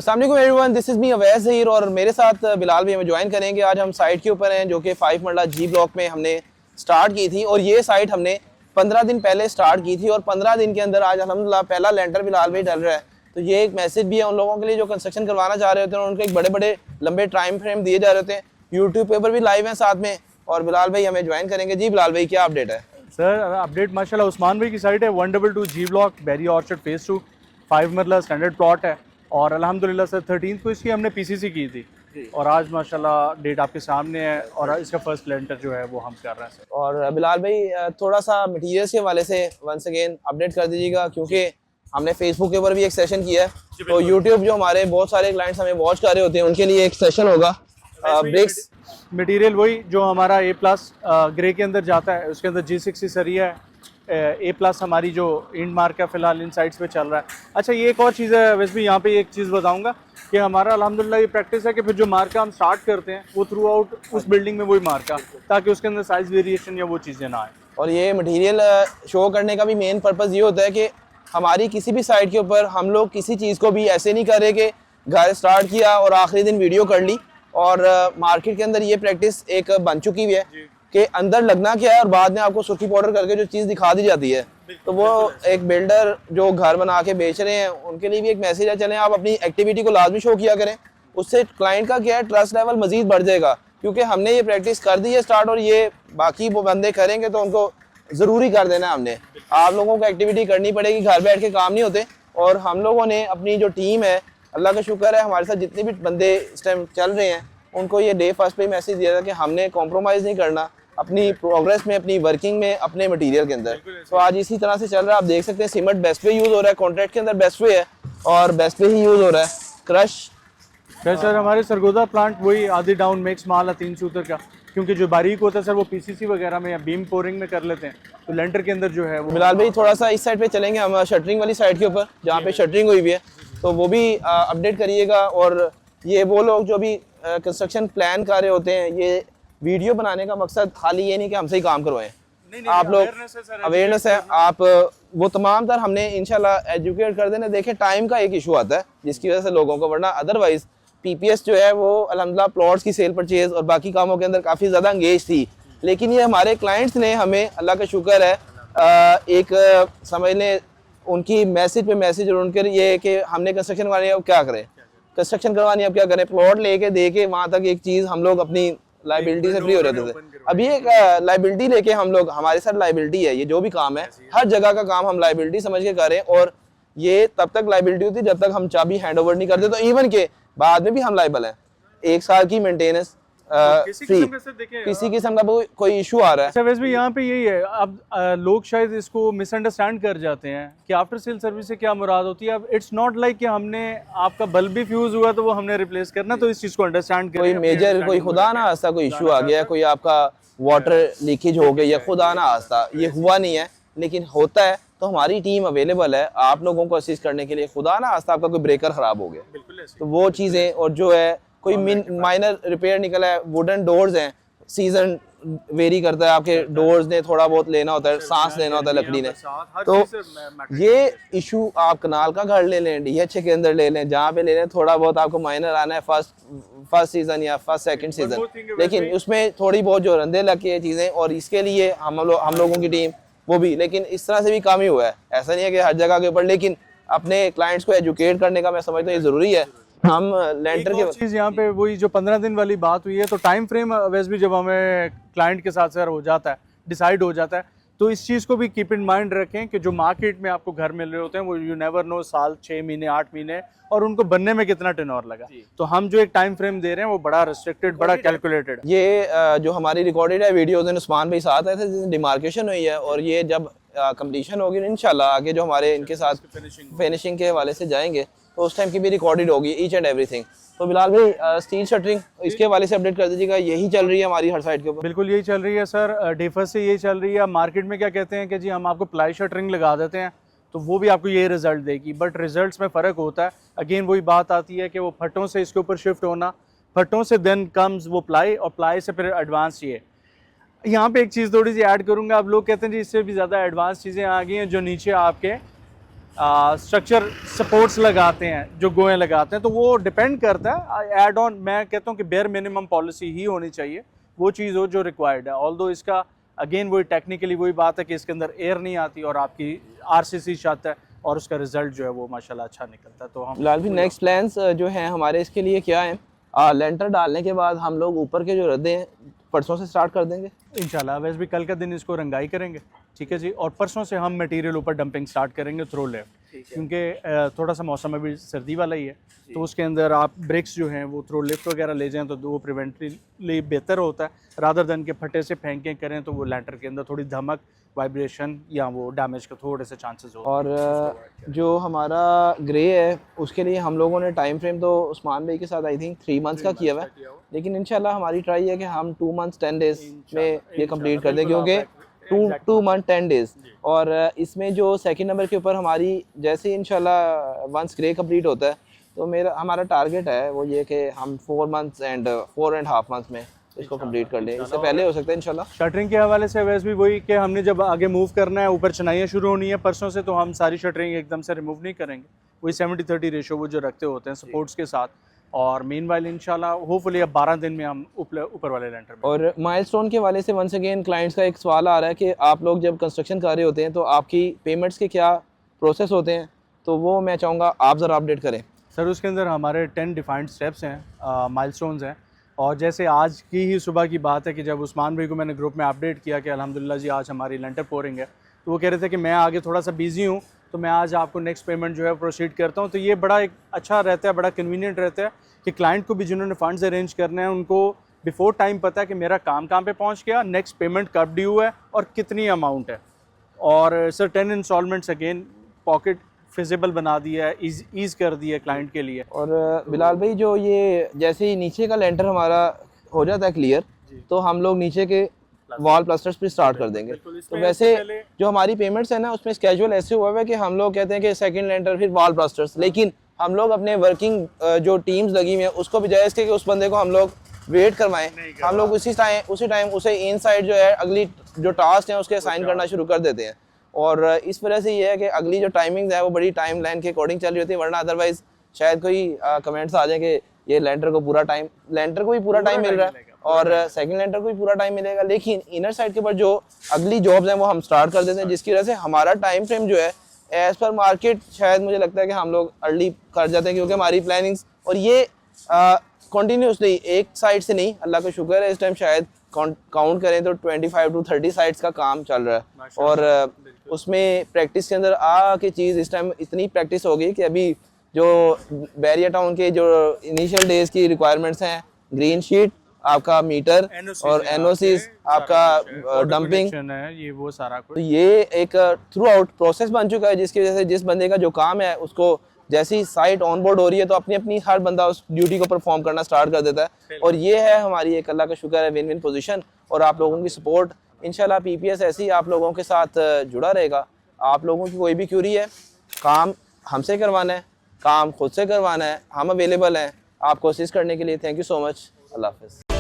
अस्सलाम वालेकुम everyone, this is me Awais Zaheer और मेरे साथ बिलाल भी हमें ज्वाइन करेंगे। आज हम साइट के ऊपर हैं जो कि 5 मरला जी ब्लॉक में हमने स्टार्ट की थी और ये साइट हमने 15 दिन पहले स्टार्ट की थी और 15 दिन के अंदर आज अल्हम्दुलिल्लाह पहला लेंटर बिलाल भी डल रहा है। तो ये एक मैसेज भी है उन लोगों के लिए जो कंस्ट्रक्शन करवाना चाह रहे होते हैं और उनको एक बड़े बड़े लंबे टाइम फ्रेम दिए जा रहे होते हैं। यूट्यूब पेपर भी लाइव हैं साथ में और बिलाल भाई हमें ज्वाइन करेंगे। जी बिलाल भाई, क्या अपडेट है? सर अपडेट माशाल्लाह उस्मान भाई की साइट है 122 जी ब्लॉक बैरिया ऑर्चर्ड फेज 2 5 मरला स्टैंडर्ड प्लॉट है और अल्हम्दुलिल्लाह सर 13 को इसकी हमने पीसीसी की थी और आज माशाल्लाह डेट आपके सामने है और इसका फर्स्ट लेंटर जो है वो हम कर रहे हैं सर। और बिलाल भाई थोड़ा सा मटीरियल्स के हवाले से वंस अगेन अपडेट कर दीजिएगा क्योंकि हमने फेसबुक के ऊपर भी एक सेशन किया है तो यूट्यूब जो हमारे बहुत सारे क्लाइंट्स हमें वॉच कर रहे होते हैं उनके लिए एक सेशन होगा। ब्रिक्स मटेरियल वही जो हमारा A+ ग्रे के अंदर जाता है, उसके अंदर G60 सरिया है, A+ हमारी जो इंड मार्क है फिलहाल इन साइड्स पे चल रहा है। अच्छा ये एक और चीज़ है वैसे भी यहाँ पे एक चीज़ बताऊंगा कि हमारा अल्हम्दुलिल्लाह ये प्रैक्टिस है कि फिर जो मार्का हम स्टार्ट करते हैं वो थ्रू आउट उस बिल्डिंग में वही मार्का, ताकि उसके अंदर साइज वेरिएशन या वो चीज़ें ना आए। और ये मटेरियल शो करने का भी मेन पर्पज़ ये होता है कि हमारी किसी भी साइट के ऊपर हम लोग किसी चीज़ को भी ऐसे नहीं कर रहे कि घर स्टार्ट किया और आखिरी दिन वीडियो कर ली। और मार्केट के अंदर ये प्रैक्टिस एक बन चुकी हुई है कि अंदर लगना क्या है और बाद में आपको सुर्खी पाउडर करके जो चीज़ दिखा दी जाती है। तो वो एक बिल्डर जो घर बना के बेच रहे हैं उनके लिए भी एक मैसेज है, चलें आप अपनी एक्टिविटी को लाजमी शो किया करें, उससे क्लाइंट का क्या है ट्रस्ट लेवल मजीद बढ़ जाएगा क्योंकि हमने ये प्रैक्टिस कर दी है स्टार्ट और ये बाकी वो बंदे करेंगे तो उनको ज़रूरी कर देना है। हमने आप लोगों को एक्टिविटी करनी पड़ेगी, घर बैठ के काम नहीं होते। और हम लोगों ने अपनी जो टीम है, अल्लाह का शुक्र है हमारे साथ जितने भी बंदे इस टाइम चल रहे हैं उनको ये डे फर्स्ट पे मैसेज दिया था कि हमने कॉम्प्रोमाइज़ नहीं करना अपनी प्रोग्रेस में, अपनी वर्किंग में, अपने मटेरियल के अंदर। तो आज इसी तरह से चल रहा है। आप देख सकते हैं सीमेंट बेस्ट वे यूज़ हो रहा है, कॉन्ट्रैक्ट के अंदर बेस्ट वे है और बेस्ट वे ही यूज़ हो रहा है। क्रश सर हमारे सरगोदा प्लांट वही आधी डाउन मिक्स माल है 3 सूत्र का, क्योंकि जो बारीक होता है सर वो पीसीसी वगैरह में या बीम पोरिंग में कर लेते हैं, तो लेंटर के अंदर जो है वो। बिलाल भाई थोड़ा सा इस साइड पे चलेंगे हम, शटरिंग वाली साइड के ऊपर जहाँ पे शटरिंग हुई हुई है तो वो भी अपडेट करिएगा। और ये वो लोग जो भी कंस्ट्रक्शन प्लान कर रहे होते हैं, ये वीडियो बनाने का मकसद खाली ये नहीं कि हमसे ही काम करवाएं, आप लोग अवेयरनेस है, आप वो तमाम तर हमने इंशाल्लाह एजुकेट कर देना। देखें टाइम का एक इशू आता है जिसकी वजह से लोगों को, वरना अदरवाइज पीपीएस जो है वो अल्हम्दुलिल्लाह प्लॉट्स की सेल परचेज और बाकी कामों के अंदर काफ़ी ज़्यादा इंगेज थी। लेकिन ये हमारे क्लाइंट्स ने हमें, अल्लाह का शुक्र है, एक समझ लें उनकी मैसेज पे मैसेज और उनके ये कि हमने कंस्ट्रक्शन करवानी है अब क्या करें, कंस्ट्रक्शन करवानी है अब क्या करें, प्लॉट लेके दे के वहाँ तक एक चीज़ हम लोग अपनी लाइबिलिटी से फ्री हो रहे थे। अभी एक लाइबिलिटी लेके हम लोग, हमारे साथ लाइबिलिटी है, ये जो भी काम है हर जगह का काम हम लाइबिलिटी समझ के करें और ये तब तक लाइबिलिटी होती है जब तक हम चाबी हैंड ओवर नहीं करते। तो इवन के बाद में भी हम लाइबल हैं, 1 साल की मेंटेनेंस फ्री, किसी किस्म का कोई इशू आ रहा है। वैसे भी यहाँ पे यही है, अब लोग शायद इसको मिसअंडरस्टैंड कर जाते हैं कि आफ्टर सेल सर्विस से क्या मुराद होती है। अब इट्स नॉट लाइक कि हमने आपका बल्ब भी फ्यूज हुआ तो वो हमने रिप्लेस करना, तो इस चीज़ को अंडरस्टैंड करें। कोई मेजर, कोई खुदा ना आस्ता कोई इशू आ गया, कोई आपका वाटर लीकेज हो गया या खुदा ना आस्ता, ये हुआ नहीं है लेकिन होता है तो हमारी टीम अवेलेबल है आप लोगों को असिस्ट करने के लिए। खुदा ना आस्ता आपका कोई ब्रेकर ख़राब हो गया तो वो चीज़ें, और जो है कोई माइनर रिपेयर निकला है, वुडन डोर्स हैं, सीजन वेरी करता है, आपके डोर्स ने थोड़ा बहुत लेना होता है, सांस लेना होता है लकड़ी ने, तो ये इशू आप कनाल का घर ले लें, DH के अंदर ले लें, जहाँ पे ले लें, थोड़ा बहुत आपको माइनर आना है फर्स्ट सीजन या फर्स्ट सेकंड सीजन, लेकिन उसमें थोड़ी बहुत जो रंधे लगे हैं चीज़ें, और इसके लिए हम लोगों की टीम वो भी, लेकिन इस तरह से भी काम ही हुआ है। ऐसा नहीं है कि हर जगह के ऊपर, लेकिन अपने क्लाइंट्स को एजुकेट करने का मैं समझता हूँ ये ज़रूरी है। हम लेंटर के चीज़ यहाँ पे वही जो 15 दिन वाली बात हुई है, तो टाइम फ्रेम वैसे भी जब हमें क्लाइंट के साथ सर हो जाता है, डिसाइड हो जाता है, तो इस चीज़ को भी कीप इन माइंड रखें कि जो मार्केट में आपको घर मिल रहे होते हैं वो यू नेवर नो साल 6 महीने 8 महीने और उनको बनने में कितना टेन्योर लगा। तो हम जो एक टाइम फ्रेम दे रहे हैं वो बड़ा रिस्ट्रिक्टेड, बड़ा कैलकुलेटेड। ये जो हमारी रिकॉर्डेड है वीडियोज़, उस्मान भाई साथ आए थे, डिमार्केशन हुई है और ये जब कंप्लीशन होगी इंशाल्लाह आगे जो हमारे इनके साथ फिनिशिंग के हवाले से जाएंगे तो उस टाइम की भी रिकॉर्डेड होगी ईच एंड एवरीथिंग। तो बिलाल भाई स्टील शटरिंग इसके हवाले से अपडेट कर दीजिएगा, यही चल रही है हमारी हर साइड के ऊपर? बिल्कुल यही चल रही है सर, डेफर से यही चल रही है। मार्केट में क्या कहते हैं कि जी हम आपको प्लाई शटरिंग लगा देते हैं तो वो भी आपको ये रिजल्ट देगी, बट रिजल्ट्स में फ़र्क होता है। अगेन वही बात आती है कि वो फटों से इसके ऊपर शिफ्ट होना, फटों से देन कम्स वो प्लाई और प्लाई से फिर एडवांस चाहिए। यहाँ पे एक चीज़ थोड़ी सी ऐड करूँगा, आप लोग कहते हैं जी इससे भी ज़्यादा एडवांस चीज़ें आ गई हैं जो नीचे आपके स्ट्रक्चर सपोर्ट्स लगाते हैं, जो गोएं लगाते हैं, तो वो डिपेंड करता है ऐड ऑन। मैं कहता हूँ कि बेयर मिनिमम पॉलिसी ही होनी चाहिए, वो चीज़ हो जो रिक्वायर्ड है। ऑल्दो इसका अगेन वही टेक्निकली वही बात है कि इसके अंदर एयर नहीं आती और आपकी आरसीसी छत है और उसका रिजल्ट जो है वो माशाल्लाह अच्छा निकलता है। तो हम फिलहाल भी नेक्स्ट प्लान्स जो हैं हमारे इसके लिए क्या है, लेंटर डालने के बाद हम लोग ऊपर के जो रद्दे हैं परसों से स्टार्ट कर देंगे इंशाल्लाह। वैसे भी कल का दिन इसको रंगाई करेंगे, ठीक है जी, और परसों से हम मटेरियल ऊपर डंपिंग स्टार्ट करेंगे थ्रो लेफ्ट, क्योंकि थोड़ा सा मौसम अभी सर्दी वाला ही है, तो उसके अंदर आप ब्रेक्स जो हैं वो थ्रो लिफ्ट वगैरह ले जाएं तो वो प्रिवेंटली बेहतर होता है, रादर देन के फटे से फेंकें करें तो वो लैंटर के अंदर थोड़ी धमक, वाइब्रेशन या वो डैमेज के थोड़े से चांसेस होते हैं। और जो हमारा ग्रे है उसके लिए हम लोगों ने टाइम फ्रेम तो उस्मान भाई के साथ आई थिंक 3 मंथ्स का किया हुआ है, लेकिन इंशाल्लाह हमारी ट्राई है कि हम 2 मंथ्स 10 डेज में ये कंप्लीट कर दें, क्योंकि 2 मंथ 10 डेज। और इसमें जो सेकंड नंबर के ऊपर हमारी जैसे इंशाल्लाह वंस ग्रे कंप्लीट होता है तो हमारा टारगेट है वो ये कि हम 4 मंथ्स एंड 4.5 मंथ्स में इसको कंप्लीट कर लें, इससे पहले हो सकता है इंशाल्लाह। शटरिंग के हवाले से वैसे भी वही कि हमने जब आगे मूव करना है, ऊपर चनाइयाँ शुरू होनी है परसों से, तो हम सारी शटरिंग एकदम से रिमूव नहीं करेंगे, वही 70-30 रेशो वो जो रखते होते हैं सपोर्ट्स के साथ। और मेन वाइल इंशाल्लाह होपफुली अब 12 दिन में हम ऊपर वाले लेंटर में। और माइलस्टोन के वाले से वंस अगेन क्लाइंट्स का एक सवाल आ रहा है कि आप लोग जब कंस्ट्रक्शन कर रहे होते हैं तो आपकी पेमेंट्स के क्या प्रोसेस होते हैं, तो वो मैं चाहूँगा आप ज़रा अपडेट करें। सर उसके अंदर हमारे 10 डिफाइंड स्टेप्स हैं, माइलस्टोन्स हैं, और जैसे आज की ही सुबह की बात है कि जब उस्मान भाई को मैंने ग्रुप में अपडेट किया कि अल्हम्दुलिल्लाह जी आज हमारी लेंटर पोरिंग है, तो वो कह रहे थे कि मैं आगे थोड़ा सा बिजी हूँ तो मैं आज आपको नेक्स्ट पेमेंट जो है प्रोसीड करता हूँ। तो ये बड़ा एक अच्छा रहता है, बड़ा कन्वीनियंट रहता है कि क्लाइंट को भी जिन्होंने फंड्स अरेंज करने हैं उनको बिफोर टाइम पता है कि मेरा काम कहाँ पे पहुँच गया, नेक्स्ट पेमेंट कब ड्यू है और कितनी अमाउंट है। और sir 10 instalments again pocket feasible बना दिया है, ईज कर दिया है क्लाइंट के लिए। और बिलाल भाई जो ये जैसे ही नीचे का लेंटर हमारा हो जाता है क्लियर, तो हम लोग नीचे के वॉल प्लास्टर्स पे स्टार्ट कर देंगे। तो वैसे जो हमारी पेमेंट्स है ना उसमें स्केड्यूल ऐसे हुआ है कि हम लोग कहते हैं कि सेकंड लेंटर फिर वॉल प्लास्टर्स, लेकिन हम लोग अपने वर्किंग जो टीम्स लगी हुई हैं उसको भी जायज़ कि उस बंदे को हम लोग वेट करवाएं, हम लोग उसी टाइम उसे इनसाइड जो है अगली जो टास्क है उसके असाइन करना शुरू कर देते हैं। और इस वजह से ये है कि अगली जो टाइमिंग है वो बड़ी टाइम लाइन के अकॉर्डिंग चल रही होती है, वरना अदरवाइज शायद कोई कमेंट्स आ जाए कि ये लेंटर को भी पूरा टाइम मिल रहा है और सेकंड लेंटर को भी पूरा टाइम मिलेगा, लेकिन इनर साइड के ऊपर जो अगली जॉब्स हैं वो हम स्टार्ट कर देते हैं, जिसकी वजह से हमारा टाइम फ्रेम जो है एज पर मार्केट शायद मुझे लगता है कि हम लोग अर्ली कर जाते हैं, क्योंकि हमारी प्लानिंग्स और ये कंटिन्यूसली एक साइड से नहीं, अल्लाह का शुक्र है इस टाइम शायद काउंट करें तो 25 to 30 साइट्स का काम चल रहा है। और उसमें प्रैक्टिस के अंदर के चीज़ इस टाइम इतनी प्रैक्टिस हो गई कि अभी जो बैरिया टाउन के जो इनिशियल डेज की रिक्वायरमेंट्स हैं, ग्रीन शीट आपका मीटर और एनओसीज आपका डंपिंग है, ये वो सारा कुछ, तो ये एक थ्रू आउट प्रोसेस बन चुका है, जिसकी वजह से जिस बंदे का जो काम है उसको जैसी साइट ऑन बोर्ड हो रही है तो अपनी अपनी हर बंदा उस ड्यूटी को परफॉर्म करना स्टार्ट कर देता है। और ये है हमारी एक अल्लाह का शुक्र है विन विन पोजीशन, और आप लोगों की सपोर्ट इंशाल्लाह पीपीएस ऐसे ही आप लोगों के साथ जुड़ा रहेगा। आप लोगों की कोई भी क्यूरी है, काम हमसे करवाना है, काम खुद से करवाना है, हम अवेलेबल हैं आपको असिस्ट करने के लिए। थैंक यू सो मच, अल्लाह हाफिज़।